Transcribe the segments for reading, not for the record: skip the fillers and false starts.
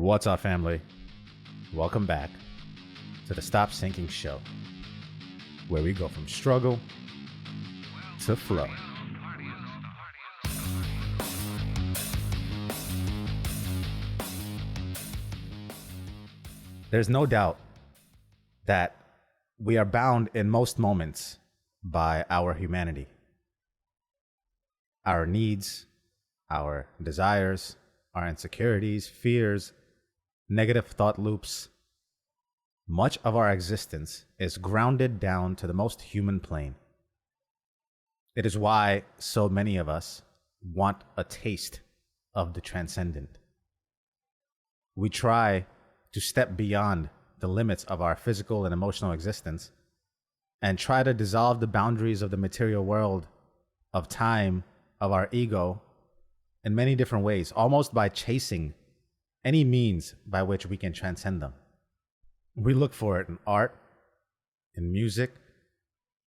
What's up, family? Welcome back to the Stop Sinking Show, where we go from struggle to flow. There's no doubt that we are bound in most moments by our humanity, our needs, our desires, our insecurities, fears, negative thought loops. Much of our existence is grounded down to the most human plane. It is why so many of us want a taste of the transcendent. We try to step beyond the limits of our physical and emotional existence and try to dissolve the boundaries of the material world, of time, of our ego in many different ways, almost by chasing any means by which we can transcend them. We look for it in art, in music,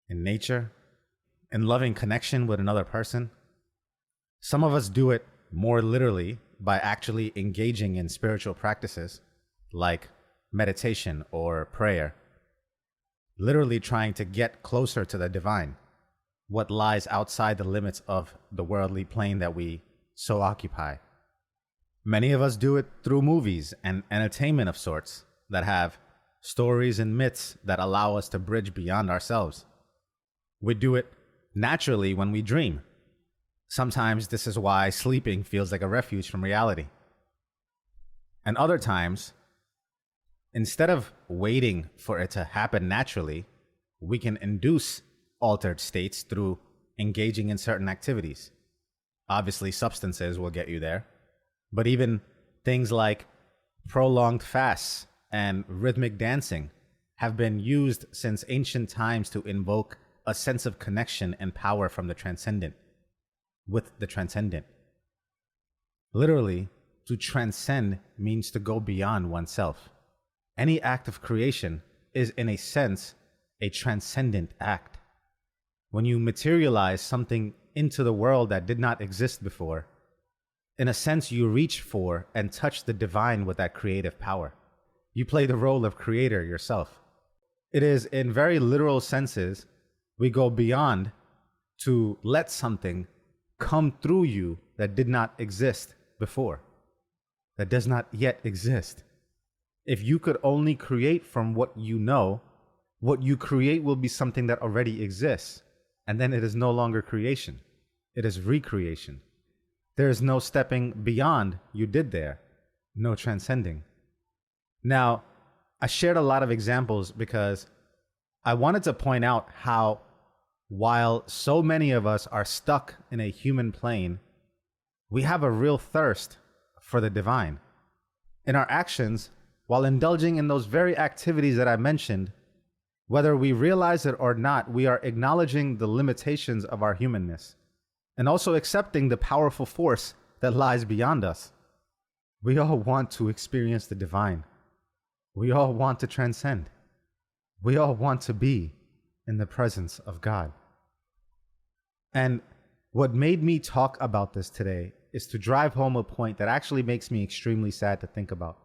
in nature, in loving connection with another person. Some of us do it more literally by actually engaging in spiritual practices like meditation or prayer, literally trying to get closer to the divine, what lies outside the limits of the worldly plane that we so occupy. Many of us do it through movies and entertainment of sorts that have stories and myths that allow us to bridge beyond ourselves. We do it naturally when we dream. Sometimes this is why sleeping feels like a refuge from reality. And other times, instead of waiting for it to happen naturally, we can induce altered states through engaging in certain activities. Obviously, substances will get you there, but even things like prolonged fasts and rhythmic dancing have been used since ancient times to invoke a sense of connection and power from the transcendent, with the transcendent. Literally, to transcend means to go beyond oneself. Any act of creation is, in a sense, a transcendent act. When you materialize something into the world that did not exist before, in a sense, you reach for and touch the divine with that creative power. You play the role of creator yourself. It is, in very literal senses, we go beyond to let something come through you that did not exist before, that does not yet exist. If you could only create from what you know, what you create will be something that already exists, and then it is no longer creation. It is recreation. There is no stepping beyond you did there, no transcending. Now, I shared a lot of examples because I wanted to point out how, while so many of us are stuck in a human plane, we have a real thirst for the divine. In our actions, while indulging in those very activities that I mentioned, whether we realize it or not, we are acknowledging the limitations of our humanness and also accepting the powerful force that lies beyond us. We all want to experience the divine. We all want to transcend. We all want to be in the presence of God. And what made me talk about this today is to drive home a point that actually makes me extremely sad to think about.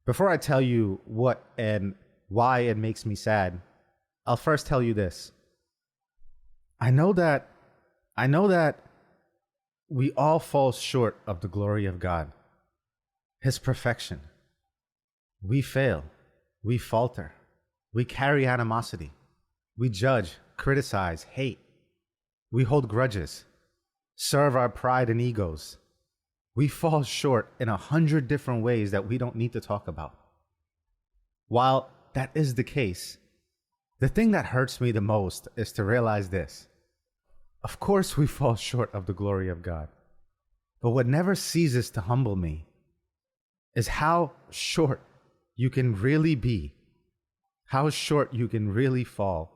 Before I tell you what and why it makes me sad, I'll first tell you this. I know that we all fall short of the glory of God, His perfection. We fail, we falter, we carry animosity, we judge, criticize, hate, we hold grudges, serve our pride and egos. We fall short in 100 different ways that we don't need to talk about. While that is the case, the thing that hurts me the most is to realize this. Of course we fall short of the glory of God, but what never ceases to humble me is how short you can really be, how short you can really fall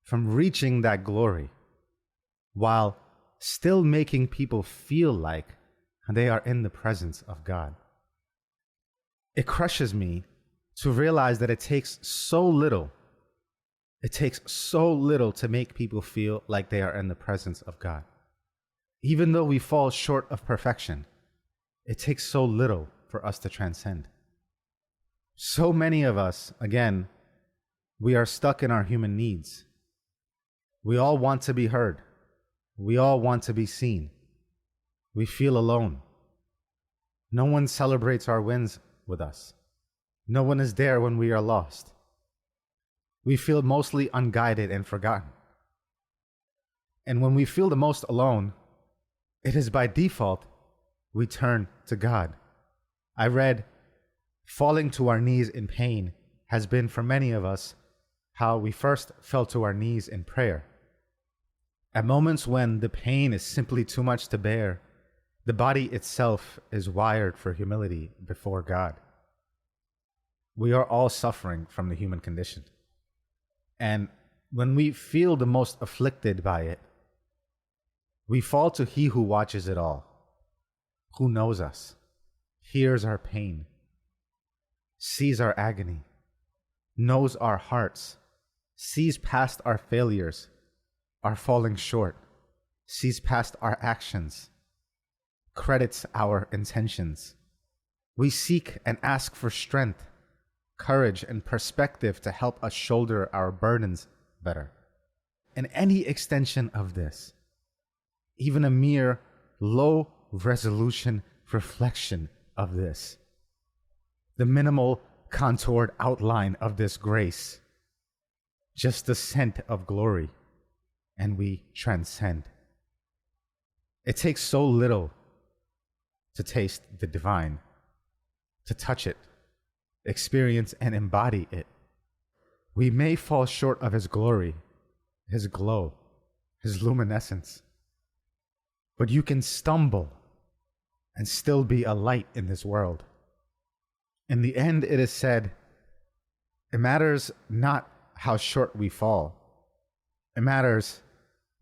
from reaching that glory while still making people feel like they are in the presence of God. It crushes me to realize that it takes so little to make people feel like they are in the presence of God. Even though we fall short of perfection, it takes so little for us to transcend. So many of us, again, we are stuck in our human needs. We all want to be heard. We all want to be seen. We feel alone. No one celebrates our wins with us. No one is there when we are lost. We feel mostly unguided and forgotten. And when we feel the most alone, it is by default we turn to God. I read, falling to our knees in pain has been for many of us how we first fell to our knees in prayer. At moments when the pain is simply too much to bear, the body itself is wired for humility before God. We are all suffering from the human condition. And when we feel the most afflicted by it, we fall to He who watches it all, who knows us, hears our pain, sees our agony, knows our hearts, sees past our failures, our falling short, sees past our actions, credits our intentions. We seek and ask for strength, courage, and perspective to help us shoulder our burdens better. And any extension of this, even a mere low resolution reflection of this, the minimal contoured outline of this grace, just the scent of glory, and we transcend. It takes so little to taste the divine, to touch it, experience and embody it. We may fall short of His glory, His glow, His luminescence, but you can stumble and still be a light in this world. In the end, it is said, it matters not how short we fall. It matters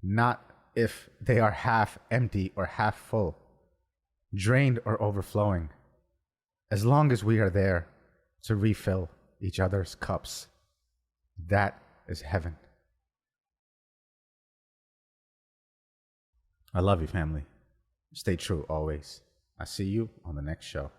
not if they are half empty or half full, drained or overflowing, as long as we are there to refill each other's cups. That is heaven. I love you, family. Stay true always. I see you on the next show.